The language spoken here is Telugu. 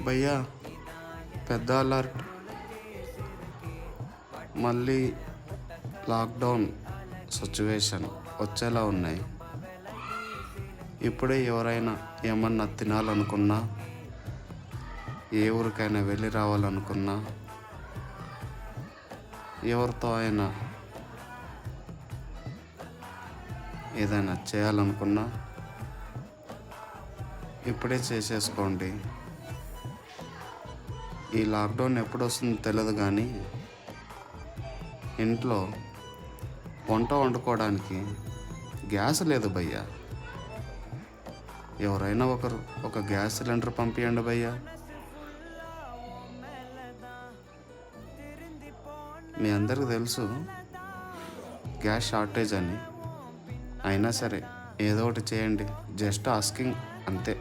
భయ్యా పెద్ద అలర్ట్. మళ్ళీ లాక్డౌన్ సిచ్యువేషన్ వచ్చేలా ఉన్నాయి. ఇప్పుడే ఎవరైనా ఏమన్నా తినాలనుకున్నా, ఏ ఊరికైనా వెళ్ళి రావాలనుకున్నా, ఎవరితో అయినా ఏదైనా చేయాలనుకున్నా ఇప్పుడే చేసేసుకోండి. ఈ లాక్డౌన్ ఎప్పుడు వస్తుందో తెలియదు, కానీ ఇంట్లో వంట వండుకోవడానికి గ్యాస్ లేదు భయ్యా. ఎవరైనా ఒకరు ఒక గ్యాస్ సిలిండర్ పంపించండి భయ్యా. మీ అందరికి తెలుసు గ్యాస్ షార్టేజ్ అని, అయినా సరే ఏదో ఒకటి చేయండి. జస్ట్ ఆస్కింగ్ అంతే.